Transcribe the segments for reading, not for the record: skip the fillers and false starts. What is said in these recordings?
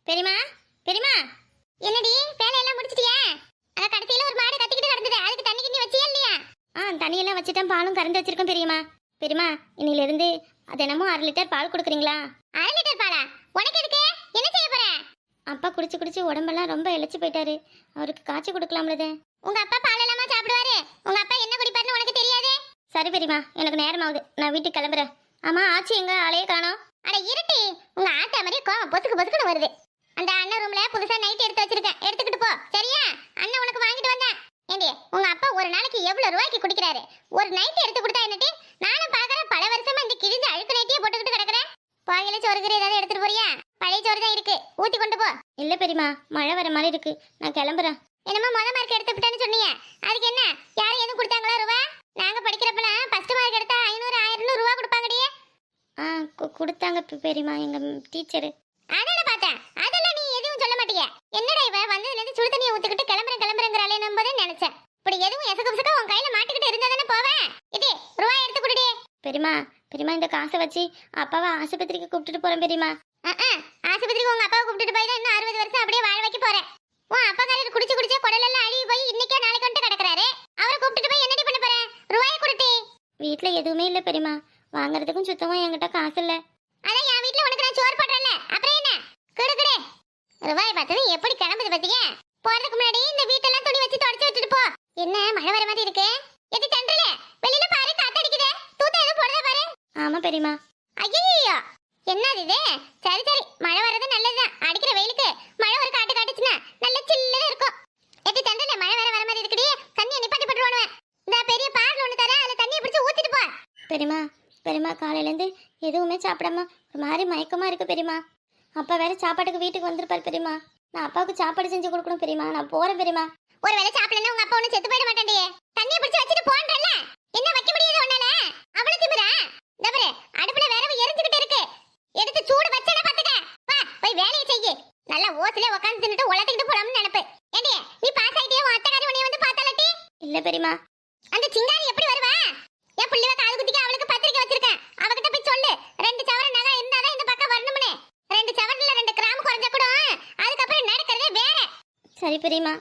பெரியமா பெரியமா, என்னடி வேலையெல்லாம் முடிச்சிட்டியா? அத கடைசியில ஒரு மாடு கத்திக்கிட்டு கிடந்தது, அதுக்கு தண்ணி கிண்ணி வச்சியா இல்லையா? தண்ணியெல்லாம் வச்சுட்டேன், பாலும் கறந்து வச்சிருக்கேன் பெரியமா. பெரியமா, இன்னில இருந்து தினமும் 1/2 லிட்டர் பால் கொடுக்குறீங்களா? 1/2 லிட்டர் பாலா? உனக்கு எதுக்கு? என்ன செய்ய போற? அப்பா குடிச்சு குடிச்சு உடம்பெல்லாம் ரொம்ப இழைச்சு போயிட்டாரு, அவருக்கு காய்ச்சி கொடுக்கலாம்லதே. உங்க அப்பா பால் எல்லாமா சாப்பிடுவாரு? உங்க அப்பா என்ன குடிப்பாருன்னு உனக்கு தெரியாதே? சரி பெரியமா, எனக்கு நேரம் ஆகுது, நான் வீட்டுக்கு கிளம்புறேன். ஆமா, ஆச்சி எங்க? ஆளையே காணோம். அட இருட்டி, உங்க ஆத்தா மாதிரி கோவம் பொசுக்கு பொசுக்குன்னு வருது. அந்த அண்ணன் ரூம்ல புதுசா நைட் எடுத்து வச்சிருக்கேன், எடுத்துக்கிட்டு போ. சரியா? அண்ணன் உனக்கு வாங்கிட்டு வந்தேன். ஏண்டி, உங்க அப்பா ஒரு நாளைக்கு எவ்வளவு ரூபாய்க்கு குடிக்கிறாரு? ஒரு நைட் எடுத்து கொடுத்தா என்னட்டி? நானும் பாக்குறேன், பல வருஷமா இந்த கிழிஞ்ச அழுக்கு நைட்டியே போட்டுக்கிட்டு கிடக்குறேன். பாயில சோறுகிற ஏதாவது எடுத்துட்டு போறியா? பழைய சோறு தான் இருக்கு, ஊத்தி கொண்டு போ. இல்ல பெரியமா, மழை வர மாதிரி இருக்கு, நான் கிளம்புறேன். என்னமோ மார்க் எடுத்துக்கிட்டேன்னு சொன்னீங்க, அதுக்கு என்ன? யாரும் எதுவும் கொடுத்தாங்களா ரூபா? நாங்க படிக்கிறப்பலாம் ஃபர்ஸ்ட் மார்க் எடுத்தா 500 1000 ரூபா கொடுப்பாங்கடியே. கொடுத்தாங்க பெரியமா, எங்க டீச்சர். அதெல்லாம் பார்த்தேன், அதெல்லாம் நீ எதுவும் சொல்ல மாட்டீங்க. என்னடா இவ வந்ததுல இருந்து சுடு தண்ணியை ஊத்திக்கிட்டு கிளம்புறேங்கிறாளே நம்பதே நினைச்சேன். இப்படி எதுவும் எசக்கு பிசக்க உன் கையில மாட்டிக்கிட்டு இருந்தா தானே போவேன். இது ரூபாய் எடுத்து கொடுடி. பெரியமா பெரியமா, இந்த காசை வச்சு அப்பாவை ஆஸ்பத்திரிக்கு கூப்பிட்டுட்டு போறேன் பெரியமா. ஆஸ்பத்திரிக்கு உங்க அப்பாவை கூப்பிட்டுட்டு போய் தான் இன்னும் 60 வருஷம் அப்படியே வாழ வைக்க போறேன். உன் அப்பா காரர் குடிச்சு குடிச்சே குடலெல்லாம் அழுகி போய் இன்னைக்கே நாளைக்கு வந்து கிடக்குறாரு. அவரை கூப்பிட்டுட்டு போய் என்னடி பண்ண போறேன்? ரூபாயை கொடுட்டி. வீட்டுல எதுவுமே இல்ல பெரியமா, வாங்குறதுக்கும் சுத்தமா என்கிட்ட காசு இல்ல. அதான் என் வீட்டுல உனக்கு நான் சோறு போடுறேன்ல, அப்புறம் என்ன? கிடு ரூபாய் பார்த்தது எப்படி கிளம்புது பத்தியே. போறதுக்கு முன்னாடி இந்த வீட்டெல்லாம் துணி வச்சு தொடச்சு வச்சுட்டு போ. என்ன மழை வர மாதிரி இருக்கு? எது தண்டல வெளியில பாரு, காத்தடிக்குதே. தூத்த எதுவும் போடுறத பாரு. ஆமா பெரியமா. ஐயோ, என்னது இது? சரி சரி, மழை வர்றது நல்லதுதான். அடிக்கிற வெயிலுக்கு மழை ஒரு காட்டு காட்டுச்சுன்னா நல்ல சில்லுன்னு இருக்கும். எது தண்டல மழை வர மாதிரி இருக்குடி, தண்ணியை நிப்பாட்டி போட்டுருவானுவேன். இந்த பெரிய பாட்டில் ஒன்று தரேன், அதில் தண்ணியை பிடிச்சி ஊத்திட்டு போ. பெரியமா பெரியமா, காலையிலேருந்து எதுவுமே சாப்பிடாம ஒரு மாதிரி மயக்கமா இருக்கு பெரியமா. அப்பா வேற சாப்பாட்டுக்கு வீட்டுக்கு வந்திருப்பாரு பெரியமா. நான் அப்பாவுக்கு சாப்பாடு செஞ்சு கொடுக்கணும் பெரியமா. நான் போறேன் பெரியமா. ஒரு வேளை சாப்பிடலன்னா உங்க அப்பா ஒண்ணு செத்து போயிட மாட்டான்டியே. தண்ணியை பிடிச்சி வச்சுட்டு போன்றல்ல, என்ன வைக்க முடியாது உன்னால? அவ்வளவு திமிரா? இந்த பாரு, அடுப்புல விறகு எரிஞ்சுக்கிட்டு இருக்கு, எடுத்து சூடு வச்சேன்னா பாத்துக்க. வா போய் வேலையை செய்யு. நல்லா ஓசிலே உட்காந்து தின்னுட்டு உலத்திக்கிட்டு போலாம்னு நினைப்பு. ஏண்டி, நீ பாஸ் ஆயிட்டே உன் அத்தைக்காரி உன்னைய வந்து பார்த்தாலட்டி? இல்ல பெரியமா. அந்த சிங்காரி எப்படி வருவா? என் புள்ளிவ காது குத்திக்கு அவளுக்கு பத்திரிக்கை வச்சிருக்கேன், அவகிட்ட போய் சொல்லு 2 சவர நகை இருந்தாதான் இந்த பக்கம் வரணும்னு. 2 சவரல 2 கிராம் குறைஞ்சா கூட அதுக்கப்புறம் நடக்கிறதே வேற. சரி பெரியமா.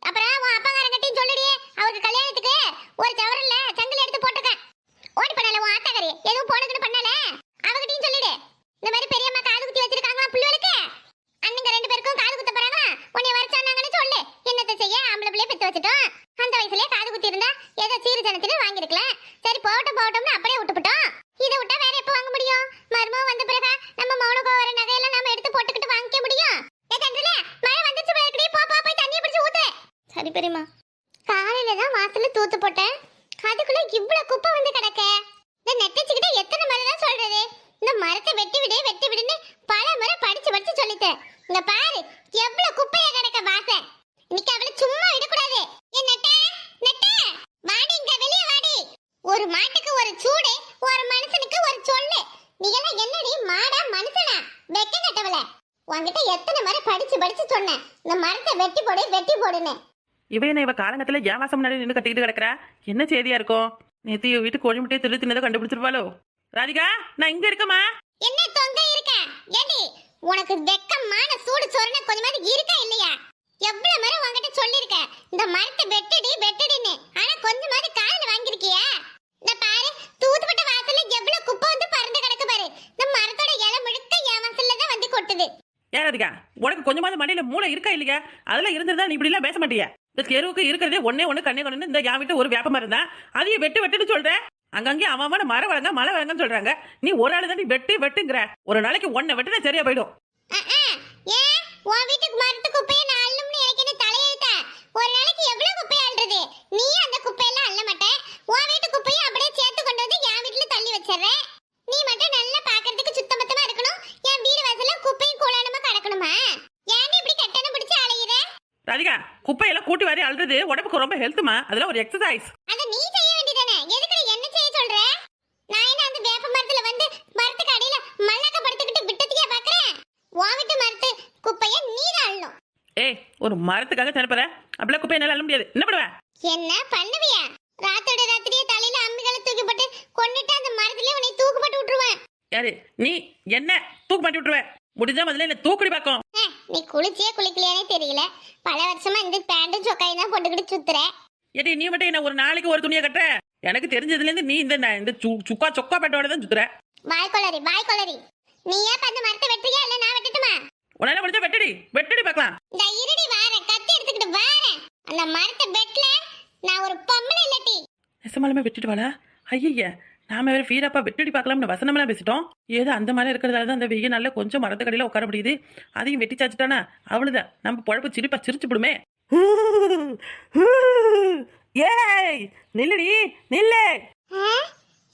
அப்புறம் உன் அப்பாக்காரங்கிட்டையும் சொல்லுடி, அவருக்கு கல்யாணத்துக்கு ஒரு சவரல்ல சங்கிலி எடுத்து போட்டுக்கேன். ஓடி பண்ணல உன் ஆத்தாக்காரி, எதுவும் போனதுன்னு பண்ணல, அவகிட்டையும் சொல்லிடு. இந்த மாதிரி பெரியம்மா காது குத்தி வச்சிருக்காங்களா புள்ளிகளுக்கு, அண்ணங்க 2 பேருக்கும் காது குத்த போறாங்க, உன்னை வரச்சானாங்கன்னு சொல்லு. என்னத்தை செய்ய, ஆம்பளை பிள்ளைய பெத்து வச்சுட்டோம். அந்த வயசுலயே காது குத்தி இருந்தா ஏதோ சீரு ஜனத்தின்னு வாங்கிருக்கலாம். சரி போகட்டும்னு அப்படியே விட்டுவிட்டோம். இதை விட்டா வேற எப்ப வாங்க முடியும்? மருமகம் வந்த பிறகு நம்ம மௌனுக்கு வர நகையெல்லாம் நாம எடுத்து போட்டுக்கிட்டு வாங்கிக்க முடியும்? மழை வந்துச்சு, போய் தண்ணியை பிடிச்சு ஊத்து. சரி பெரியமா. காலையில தான் வாசல்ல தூத்து போட்டேன், அதுக்குள்ள இவ்வளவு குப்பை வந்து கிடக்க. இந்த நெட்டச்சிக்கிட்ட எத்தனை முறை தான் சொல்றது, இந்த மரத்தை வெட்டி விடுன்னு பல முறை படிச்சு சொல்லிட்டேன். இங்க பாரு எவ்வளவு குப்பையா கிடக்க வாசல். இன்னைக்கு அவளை சும்மா விடக்கூடாது. என் நெட்ட வாடி, இங்க வெளியே வாடி. ஒரு மாட்டுக்கு ஒரு சூடு, ஒரு மனுஷனுக்கு ஒரு சொல்லு. நீ எல்லாம் என்னடி மாடா மனுஷனா? வெக்க கட்டவல, உன்கிட்ட எத்தனை முறை படிச்சு சொன்னேன், இந்த மரத்தை வெட்டி போடுன்னு. இவ காலங்கத்துல ஏவாசம் முன்னாடி நின்று கட்டிக்கிட்டு கிடக்குறா. என்ன செய்தியா இருக்கும்? நேத்து வீட்டு கோழி முட்டையை திருடி தின்னதை கண்டுபிடிச்சிருப்பாளோ? ராதிகா, நான் இங்க இருக்கமா. என்ன தொங்க இருக்க? ஏடி, உனக்கு வெக்கமான சூடு சொரணை கொஞ்சமாவது இருக்கா இல்லையா? எவ்வளவு முறை உன்கிட்ட சொல்லிருக்க, இந்த மரத்தை வெட்டுடின்னு. ஆனா கொஞ்சமாவது காதுல வாங்கிருக்கியா? இந்த பாரு, தூத்துப்பட்ட வாசல்ல எவ்வளவு குப்பை வந்து பறந்து கிடக்கு பாரு. இந்த மரத்தோட இலை முழுக்க என் வாசல்ல தான் வந்து கொட்டுது. ஏன் ராதிகா, உனக்கு கொஞ்சமாவது மண்டையில மூளை இருக்கா இல்லையா? அதெல்லாம் இருந்திருந்தா நீ இப்படி எல்லாம் பேச மாட்டியா? இந்த தெருவுக்கு இருக்கிறதே ஒண்ணு கண்ணே கொண்டு இந்த என் வீட்டு ஒரு வேப்ப மரம் தான், அதையும் வெட்டுன்னு சொல்ற. அங்கங்கே அவன் மரம் வளங்க மழை வளங்கன்னு சொல்றாங்க, நீ ஒரு ஆளு தான் வெட்டுங்கிற. ஒரு நாளைக்கு ஒன்ன வெட்டுனா சரியா போயிடும். ஏன் உன் வீட்டுக்கு மரத்து குப்பையை நான் அள்ளும்னு எனக்கு என்ன தலையெழுத்தா? ஒரு நாளைக்கு எவ்வளவு குப்பை அள்ளுறது? நீ அந்த குப்பையெல்லாம் அள்ள மாட்டே, உன் வீட்டு குப்பையை அப்படியே சேர்த்து கொண்டு வந்து என் வீட்டுல தள்ளி வச்சிடுற. நீ மட்டும் நல்லா பாக்குறதுக்கு சுத்தபத்தமா இருக்கணும், என் வீடு வாசல்ல குப்பையும் கூடானமா கிடக்கணுமா? ஏன் இப்படி கட்டணம் பிடிச்சு அலையிற? ராதிகா, குப்பையெல்லாம் கூட்டி வாரி அள்ளுறது உடம்புக்கு ரொம்ப ஹெல்த்துமா, அதெல்லாம் ஒரு எக்ஸசைஸ். அத நீ செய்ய வேண்டியதானே, எதுக்கு என்ன செய்ய சொல்ற? நான் என்ன அந்த வேப்ப மரத்துல வந்து மரத்துக்கு அடியில மண்ணக்க படுத்துக்கிட்டு விட்டத்தையா பாக்குறேன்? உன் வீட்டு மரத்து குப்பையை நீ தான் அள்ளணும். ஏய், ஒரு மரத்துக்காக நினைப்பற, அப்படிலாம் குப்பையை என்னால அள்ள முடியாது. என்ன பண்ணுவ? என்ன பண்ணுவியா? ராத்திரியே தலையில அம்மிகளை தூக்கி போட்டு கொன்னுட்டு அந்த மரத்திலே உன்னை தூக்கு போட்டு விட்டுருவேன். யாரு நீ? என்ன தூக்கு மாட்டி விட்டுருவேன்? முடிஞ்சா முதல்ல என்ன தூக்குடி பாக்கும். நீ குளிச்சியே குளிக்கலையானே தெரியல. பல வருஷமா இந்த பேண்ட்டும் சொக்காயும் தான் போட்டுக்கிட்டு சுத்துற. ஏடி நீ மட்டும் என்ன ஒரு நாளைக்கு ஒரு துணியை கட்டுற? எனக்கு தெரிஞ்சதுல இருந்து நீ இந்த சுக்கா சொக்கா பேட்டோட தான் சுத்துற. வாய் கொளறி. நீ ஏன் அந்த மரத்தை வெட்டுறியா இல்ல நான் வெட்டட்டுமா? உன்னால முடிஞ்சா வெட்டடி பார்க்கலாம். இந்த இருடி வாரேன், கத்தி எடுத்துக்கிட்டு வாரேன். அந்த மரத்தை வெட்டல நான் ஒரு பொம்பளை இல்லட்டி. நெசமாலுமே வெட்டிட்டு வாளா? ஐயா நாம வேற வீரப்பா வெட்டடி பார்க்கலாம்னு வசனமெல்லாம் பேசிட்டோம். ஏதோ அந்த மாதிரி இருக்கிறதால தான் அந்த வெய்ய நாள்ல கொஞ்சம் மரத்து கடையில உட்கார முடியுது. அதையும் வெட்டி சாச்சுட்டானா அவளுதான் நம்ம பொழப்பு சிரிச்சு விடுமே. ஏய் நில்லுடி நில்லு.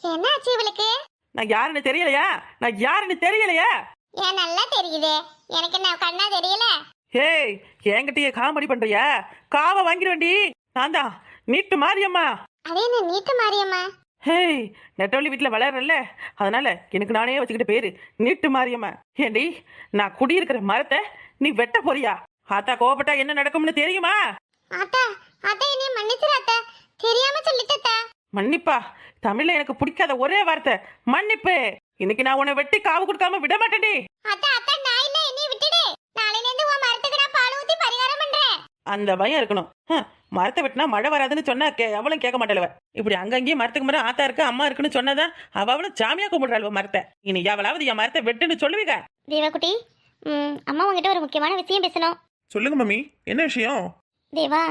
என்னாச்சு இவளுக்கு? நான் யாருன்னு தெரியலையா? ஏன் நல்லா தெரியுது. எனக்கு என்ன கண்ணா தெரியல? ஏய் என்கிட்டயே காமெடி பண்றியா? காவை வாங்கிடுவேண்டி. நான் தான் நீட்டு மாரியம்மா. அதே என்ன நீட்டு மாரியம்மா? ஹேய் நெட்டவள்ளி வீட்டில் வளரல, அதனால எனக்கு நானே வச்சுக்கிட்ட பேரு நீட்டு மாரியம்மா. ஏண்டி நான் குடியிருக்கிற மரத்தை நீ வெட்ட போறியா? ஆத்தா கோவப்பட்டா என்ன நடக்கும்னு தெரியுமா? ஆத்தா என்னைய மன்னிச்சிரு ஆத்தா. தெரியாம சொல்லிட்டேன். மன்னிப்பா? தமிழ்ல எனக்கு பிடிக்காத ஒரே வார்த்தை மன்னிப்பு. இன்னைக்கு நான் உன்னை வெட்டி காவு கொடுக்காம விட மாட்டேன்டி. ஆத்தா நான் இல்ல, என்னைய விட்டுடு. நாளையில இருந்து உன் மரத்துக்கு நான் பால் ஊத்தி பரிகாரம் பண்றேன். அந்த பயம் இருக்கணும். மரத்தை வெட்டினா மழை வராதுன்னு சொன்னா அவளும் கேட்க மாட்டாளவ. இப்படி அங்கங்கேயும் மரத்துக்கு மரம் ஆத்தா இருக்கு அம்மா இருக்குன்னு சொன்னாதான் அவளும் சாமியா கும்பிடுறாள் மரத்தை. இனி எவளாவது என் மரத்தை வெட்டுன்னு சொல்லுவீங்க. தேவாக்குட்டி, அம்மா உங்ககிட்ட ஒரு முக்கியமான விஷயம் பேசணும். சொல்லுங்க மம்மி, என்ன விஷயம்? தேவா,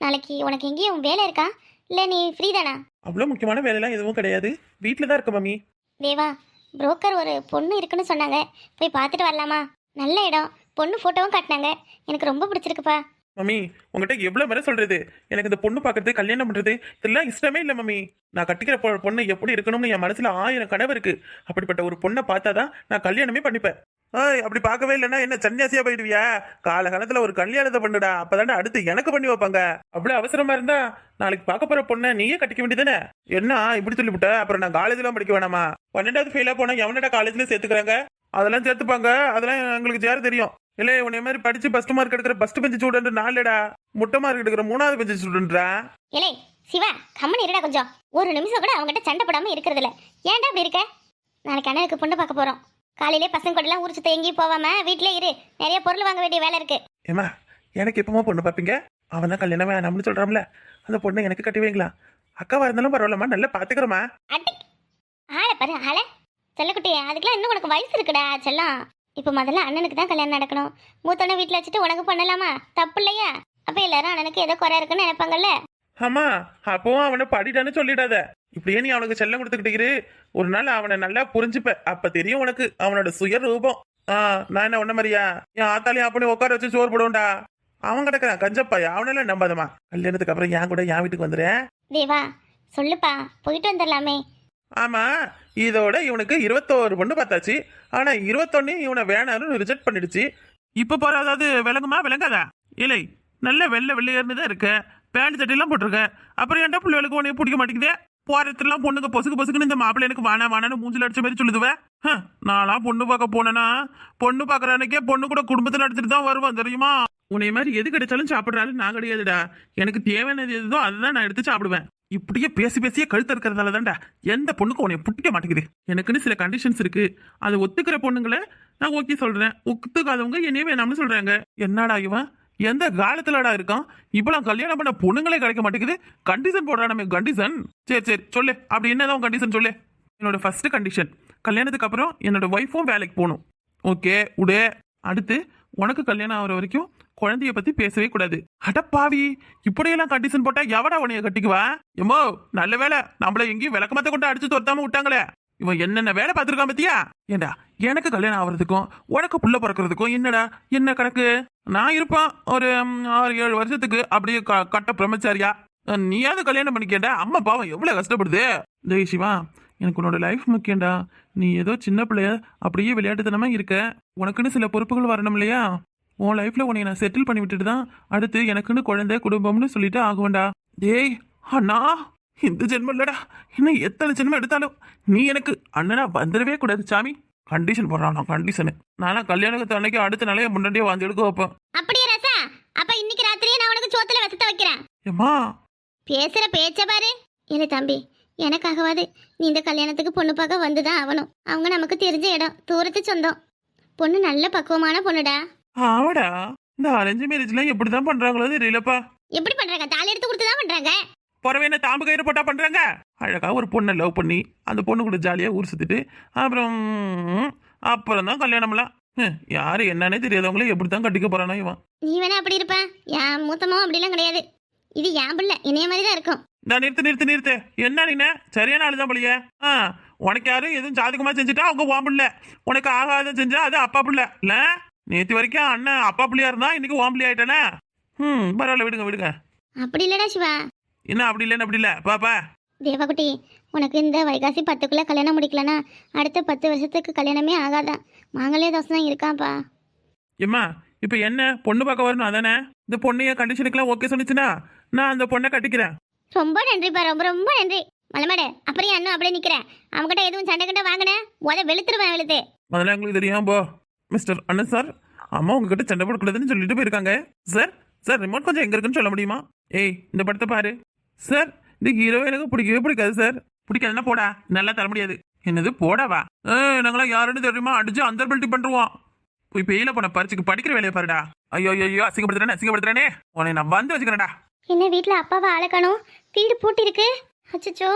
நாளைக்கு உனக்கு எங்கேயும் வேலை இருக்கா இல்ல நீ ஃப்ரீ தானா? அவ்வளோ முக்கியமான வேலைலாம் எதுவும் கிடையாது, வீட்டில் தான் இருக்க மம்மி. தேவா, புரோக்கர் ஒரு பொண்ணு இருக்குன்னு சொன்னாங்க, போய் பார்த்துட்டு வரலாமா? நல்ல இடம், பொண்ணு போட்டோவும் காட்டினாங்க, எனக்கு ரொம்ப பிடிச்சிருக்குப்பா. மம்மி உங்ககிட்ட எவ்வளோ முறை சொல்றது, எனக்கு இந்த பொண்ணு பார்க்கறது கல்யாணம் பண்றது இதெல்லாம் இஷ்டமே இல்லை மம்மி. நான் கட்டிக்கிற பொண்ணு எப்படி இருக்கணும்னு என் மனசுல 1000 கனவு இருக்கு. அப்படிப்பட்ட ஒரு பொண்ணை பார்த்தாதான் நான் கல்யாணமே பண்ணிப்பேன். அப்படி பார்க்கவே இல்லைன்னா என்ன சன்னியாசியா போயிடுவியா? காலகாலத்துல ஒரு கல்யாணத்தை பண்ணுடா, அப்பதாண்டா அடுத்து எனக்கு பண்ணி வைப்பாங்க. அவ்வளவு அவசரமா இருந்தா நாளைக்கு பார்க்க போற பொண்ணை நீயே கட்டிக்க வேண்டியதானே? என்ன இப்படி சொல்லிவிட்ட? அப்புறம் நான் காலேஜ்லாம் படிக்க வேணாமா? 12வது ஃபெயிலா போனா எவனடா காலேஜ்ல சேர்த்துக்கிறாங்க? அதெல்லாம் சேர்த்துப்பாங்க, அதெல்லாம் எங்களுக்கு யாரும் தெரியும். இல்ல உன்னை மாதிரி படிச்சு ஃபர்ஸ்ட் மார்க் எடுக்கிற ஃபர்ஸ்ட் பெஞ்ச் ஸ்டூடெண்ட் நாலடா, முட்டை மார்க் எடுக்கிற 3வது பெஞ்ச் ஸ்டூடெண்ட்ரா. ஏலே சிவா, கம்மன் இருடா கொஞ்சம். ஒரு நிமிஷம் கூட அவங்ககிட்ட சண்டை போடாம இருக்கிறது இல்ல. ஏன்டா இப்படி இருக்க? நாளைக்கு அண்ணனுக்கு பொண்ணு பார்க்க போறோம். காலையிலே பசங்க கூட எல்லாம் ஊர் சுத்த எங்கேயும் போவாம வீட்லயே இரு. நிறைய பொருள் வாங்க வேண்டிய வேலை இருக்கு. ஏமா எனக்கு எப்பமா பொண்ணு பார்ப்பீங்க? அவன் தான் கல்யாணம் வேணாம்னு சொல்றான்ல, அந்த பொண்ணை எனக்கு கட்டுவீங்களா? அக்காவா இருந்தாலும் பரவாயில்லம்மா, நல்லா பாத்துக்கிறோமா. அட்டி ஆளை பாரு ஆளை. செல்லக்குட்டி, அதுக்கெல்லாம் இன்னும் உனக்கு வயசு இருக்குடா செல்லம். இப்போ முதல்ல அண்ணனுக்கு தான் கல்யாணம் நடக்கணும். மூத்தவனை வீட்டில் வச்சுட்டு உனக்கு பண்ணலாமா? தப்பு இல்லையா? அப்போ எல்லாரும் அண்ணனுக்கு ஏதோ குறை இருக்குன்னு நினைப்பாங்கல்ல. ஆமா, அப்பவும் அவனை படிட்டான்னு சொல்லிடாத. இப்படியே நீ அவனுக்கு செல்லம் கொடுத்துக்கிட்டு ஒரு நாள் அவனை நல்லா புரிஞ்சுப்ப, அப்ப தெரியும் உனக்கு அவனோட சுய ரூபம். நான் என்ன ஒன்ன மாதிரியா என் ஆத்தாலையும் அப்படி உட்கார வச்சு சோறு போடுவோம்டா. அவன் கிடக்குறான் கஞ்சப்பா, அவனெல்லாம் நம்பாதமா. கல்யாணத்துக்கு அப்புறம் என் கூட என் வீட்டுக்கு வந்துடுறேன். தேவா சொல்லுப்பா, போயிட்டு வந்துடலாமே. ஆமா, இதோட இவனுக்கு 21 பொண்ணு பார்த்தாச்சு. ஆனா 21 இவனை வேணான்னு ரிஜெக்ட் பண்ணிடுச்சு. இப்ப போற அதாவது விளங்குமா விளங்காதா? இல்லை நல்ல வெள்ளையர்னு தான் இருக்க, பேண்ட் சட்டையெல்லாம் போட்டிருக்க. அப்புறம் ஏன்டா பிள்ளைகளுக்கு உனக்கு பிடிக்க மாட்டேங்குதே? போறதுலாம் பொண்ணுங்க பொசுக்குன்னு இந்த மாப்பிள்ளை எனக்கு வானான்னு மூஞ்சில் அடிச்ச மாதிரி சொல்லுதுவேன். நான்லாம் பொண்ணு பார்க்க போனேன்னா பொண்ணு பார்க்குற அன்னைக்கே பொண்ணு கூட குடும்பத்தில் அடிச்சுட்டு தான் வருவான் தெரியுமா? உன்னை மாதிரி எது கிடைச்சாலும் சாப்பிட்றாலும் நான் கிடையாதுடா. எனக்கு தேவையானது எதுதோ அதுதான் நான் எடுத்து சாப்பிடுவேன். இப்படியே பேசியே கழுத்து இருக்கிறதால தான்டா எந்த பொண்ணுக்கும் உன்னை பிடிக்க மாட்டேங்குது. எனக்குன்னு சில கண்டிஷன்ஸ் இருக்கு, அது ஒத்துக்கிற பொண்ணுங்களை நான் ஓகே சொல்றேன், ஒத்துக்காதவங்க என்னையே வேணாம்னு சொல்றாங்க. என்னடா இவன் எந்த காலத்துலடா இருக்கான்? இப்பெல்லாம் கல்யாணம் பண்ண பொண்ணுங்களே கிடைக்க மாட்டேங்குது, கண்டிஷன் போடுறா நம்ம கண்டிஷன். சரி சொல்லு, அப்படி என்னதான் கண்டிஷன் சொல்லு. என்னோட ஃபர்ஸ்ட் கண்டிஷன், கல்யாணத்துக்கு அப்புறம் என்னோட ஒய்ஃபும் வேலைக்கு போகணும். ஓகே உடே. அடுத்து உனக்கு கல்யாணம் ஆகிற வரைக்கும் குழந்தைய பத்தி பேசவே கூடாது. அடப்பாவி, இப்படியெல்லாம் கண்டிஷன் போட்டா எவடா உனைய கட்டிக்குவா? எம்மோ நல்ல வேலை நம்மள எங்கேயும் விளக்கமாத்த கொண்டு அடிச்சு துரத்தாம விட்டாங்களே. இவன் என்னென்ன வேலை பார்த்துருக்கான் பத்தியா? ஏண்டா எனக்கு கல்யாணம் ஆகுறதுக்கும் உனக்கு புள்ள பிறக்கிறதுக்கும் என்ன கணக்கு? நான் இருப்பான் ஒரு 6-7 வருஷத்துக்கு அப்படியே கட்ட பிரம்மச்சாரியா. நீயாவது கல்யாணம் பண்ணிக்கேண்டா. அம்மா பாவம் எவ்வளவு கஷ்டப்படுது. ஜெய் சிவா, எனக்கு உன்னோட லைஃப் முக்கியம்டா. நீ ஏதோ சின்ன பிள்ளைய அப்படியே விளையாட்டுத்தனமா இருக்க, உனக்குன்னு சில பொறுப்புகள் வரணும் இல்லையா? உன் லைஃப்ல உன்னை நான் செட்டில் பண்ணி விட்டுட்டு தான் அடுத்து எனக்குன்னு குழந்தை குடும்பம்னு சொல்லிட்டு ஆகுவேண்டா. டேய் அண்ணா, இந்த ஜென்மம் இல்லடா, இன்னும் எத்தனை ஜென்மம் எடுத்தாலும் நீ எனக்கு அண்ணனா வந்துடவே கூடாது சாமி. கண்டிஷன் போடுறான் கண்டிஷனு. நானா கல்யாணத்து அன்னைக்கு அடுத்த நாளே முன்னாடியே வந்து எடுக்க வைப்பேன். அப்படியே ரசா, அப்ப இன்னைக்கு ராத்திரியே நான் உனக்கு சோத்துல வசத்த வைக்கிறேன். ஏமா பேசுற பேச்ச பாரு. இல்ல தம்பி, எனக்காகவாது நீ இந்த கல்யாணத்துக்கு பொண்ணு பார்க்க வந்துதான் ஆகணும். அவங்க நமக்கு தெரிஞ்ச இடம், தூரத்து சொந்தம். பொண்ணு நல்ல பக்குவமான பொண்ணுடா. ஆமாடா, இந்த அரேஞ்ச் மேரேஜ்லாம் எப்படிதான் பண்றாங்களோ தெரியலப்பா. எப்படி பண்றாங்க? தாலி எடுத்து கொடுத்து தான் பண்றாங்க. புறவே என்ன தாம்பு கயிறு போட்டா பண்றாங்க? அழகா ஒரு பொண்ணை லவ் பண்ணி அந்த பொண்ணு கூட ஜாலியா ஊர் சுத்திட்டு அப்புறம் தான் கல்யாணம்லாம். யாரு என்னன்னே தெரியாதவங்களே எப்படித்தான் கட்டிக்க போறானோ இவன். நீ வேணா அப்படி இருப்ப, என் மூத்தமாவும் அப்படிலாம் கிடையாது. இது என் பிள்ளை, என்னைய மாதிரி தான் இருக்கும். நான் நிறுத்து என்ன நீன சரியான ஆளுதான் போலியே. உனக்கு யாரும் எதுவும் ஜாதகமா செஞ்சுட்டா அவங்க உன் பிள்ளை, உனக்கு ஆகாத செஞ்சா அது அப்பா பிள்ளை இல்ல. நேத்து வரைக்கும் அண்ணன் அப்பா பிள்ளையா இருந்தா இன்னைக்கு உன் பிள்ளை ஆயிட்டானே. பரவாயில்ல, விடுங்க. அப்படி இல்லடா சிவா. என்ன அப்படி இல்லைன்னு அப்படி இல்ல பாப்பா. தேவகுட்டி, உனக்கு இந்த வைகாசி 10க்குள்ள கல்யாணம் முடிக்கலனா அடுத்த 10 வருஷத்துக்கு கல்யாணமே ஆகாதான். மாங்கல்ய தோசை தான் இருக்காப்பா. ஏம்மா இப்ப என்ன பொண்ணு பார்க்க வரணும் அதானே? இந்த பொண்ணைய கண்டிஷனுக்குலாம் ஓகே சொன்னிச்சுன்னா நான் அந்த பொண்ணை கட்டிக்கிறேன். ரொம்ப நன்றிப்பா, ரொம்ப ரொம்ப நன்றி. மலமாடு, அப்புறம் அண்ணன் அப்படியே நிக்கிறேன். அவங்ககிட்ட எதுவும் சண்டை கண்ட வாங்கினேன் வெளுத்துருவேன் வெளுத்து. அதெல்லாம் எங்களுக்கு தெரியும் போ. மிஸ்டர் அண்ணன் சார், அம்மா உங்ககிட்ட சண்டை போடக்கூடாதுன்னு சொல்லிட்டு போயிருக்காங்க. சார் ரிமோட் கொஞ்சம் எங்க இருக்குன்னு சொல்ல முடியுமா? ஏய் இந்த படத்தை பாரு சார். இந்த ஹீரோ எனக்கு பிடிக்கவே பிடிக்காது சார். பிடிக்காதுன்னா போடா, நல்லா தர முடியாது. என்னது போடாவா? நாங்களாம் யாருன்னு தெரியுமா அடிச்சு அந்தர்பல்ட்டி பண்ணுவோம். போய் பெயில போன பரிச்சுக்கு படிக்கிற வேலையை பாருடா. ஐயோ அசிங்கப்படுத்துறானே உன்னை நான் வந்து வச்சுக்கிறேன்டா. என்ன வீட்டுல அப்பாவை அழகணும், வீடு பூட்டி இருக்கு. அச்சச்சோ,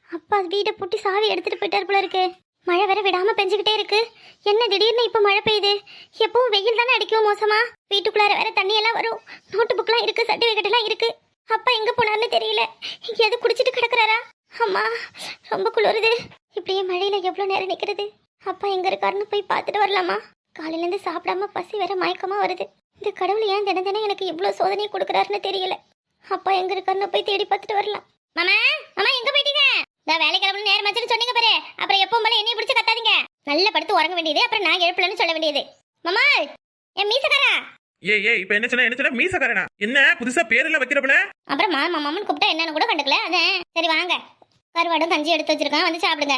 அப்பா வீட்டை பூட்டி சாவி எடுத்துட்டு போயிட்டார் போல இருக்கு. மழை வேற விடாம பெஞ்சுக்கிட்டே இருக்கு. என்ன திடீர்னு இப்ப மழை பெய்யுது? எப்பவும் வெயில் தானே அடிக்கும் மோசமா. வீட்டுக்குள்ளார வேற தண்ணி எல்லாம் வரும். நோட்டு புக்லாம் இருக்கு, சர்டிபிகேட் எல்லாம் இருக்கு. அப்பா எங்க போனார்னு தெரியல. எங்கேயாவது குடிச்சிட்டு கிடக்குறாரா? அம்மா ரொம்ப குளிருது. இப்படியே மழையில எவ்வளவு நேரம் நிக்கிறது? அப்பா எங்க இருக்காருன்னு போய் பார்த்துட்டு வரலாமா? காலையில இருந்து சாப்பிடாம பசி வேற மயக்கமா வருது. இந்த கடவுள் ஏன் தினம் எனக்கு இவ்வளவு சோதனை கொடுக்குறாருன்னு தெரியல. அப்பா எங்க இருக்காருன்னு போய் தேடி பார்த்துட்டு வரலாம். மாமா எங்க போயிட்டீங்க? நான் வேலை கிளம்பு நேரமாச்சுன்னு சொன்னீங்க பாரு. அப்புறம் எப்பவும் போல என்னைய பிடிச்சு கத்தாதீங்க. நல்ல படுத்து உறங்க வேண்டியது, அப்புறம் நான் எழுப்பலன்னு சொல்ல வேண்டியது. மாமா என் மீசக்காரா. ஏய் இப்ப என்ன சொன்ன மீசக்காரனா? என்ன புதுசா பேரெல்லாம் வைக்கிறப்பல? அப்புறம் மாமான்னு கூப்பிட்டா என்னன்னு கூட கண்டுக்கல. அதான் சரி வாங்க, கருவாடும் கஞ்சி எடுத்து வச்சிருக்கேன், வந்து சாப்பிடுங்க.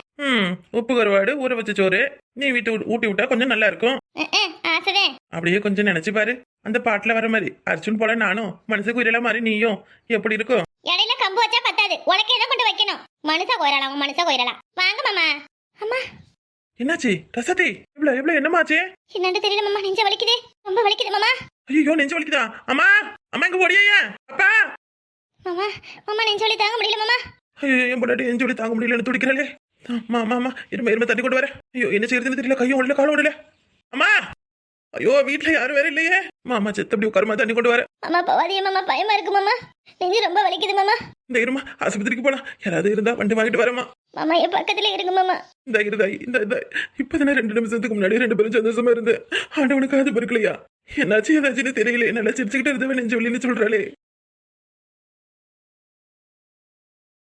உப்பு கருவாடு ஊற வச்ச சோறு நீ ஊட்டி விட்டா கொஞ்சம் நல்லா இருக்கும். ஆசதே அப்படியே கொஞ்சம் நினைச்சு பாரு, அந்த பாட்டுல வர மாதிரி அர்ஜுன் போல நானும் மனசு குயிரல மாதிரி நீயும் எப்படி இருக்கும்? இடையில கம்பு வச்சா பத்தாது, உலக்கே தான் கொண்டு வைக்கணும். மனுஷா கோயிரலாம். வாங்க மாமா. அம்மா என்னாச்சு ரசதி? இவ்வளவு என்னமாச்சு? என்னன்னு தெரியல மாமா, நெஞ்ச வலிக்குது, ரொம்ப வலிக்குது மாமா. ஐயோ நெஞ்சு வலிக்குதா? அம்மா எங்க ஓடியா? அப்பா மாமா நெஞ்ச வலி தாங்க முடியல மாமா. ஐயோ என் பொண்டாட்டி நெஞ்சு வலி தாங்க முடியலன்னு துடிக்கிறாளே. மாமா இரும தண்ணி கொண்டு வர. ஐயோ என்ன செய்யறதுன்னு தெரியல, கையும் ஓடல காலும் ஓடல. அம்மா ஐயோ வீட்டுல யாரும் வேற இல்லையே. மாமா செத்தப்படி உட்காருமா, தண்ணி கொண்டு வர. மாமா பவாதிய மாமா, பயமா இருக்கு மாமா, நெஞ்சு ரொம்ப வலிக்குது மாமா. இந்த இருமா ஆஸ்பத்திரிக்கு போலாம், யாராவது இருந்தா வண்டி வாங்கிட்டு வரமா. மாமா என் பக்கத்துல இருங்க மாமா. இந்த இப்பதானே 2 நிமிஷத்துக்கு முன்னாடி 2 பேரும் சந்தோஷமா இருந்து ஆண்டவனுக்கு அது பொறுக்கலையா? என்னாச்சு ஏதாச்சுன்னு தெரியல, நல்லா சிரிச்சுக்கிட்டு இருந்தவன் நெஞ்சு வலின்னு சொல்றாளே.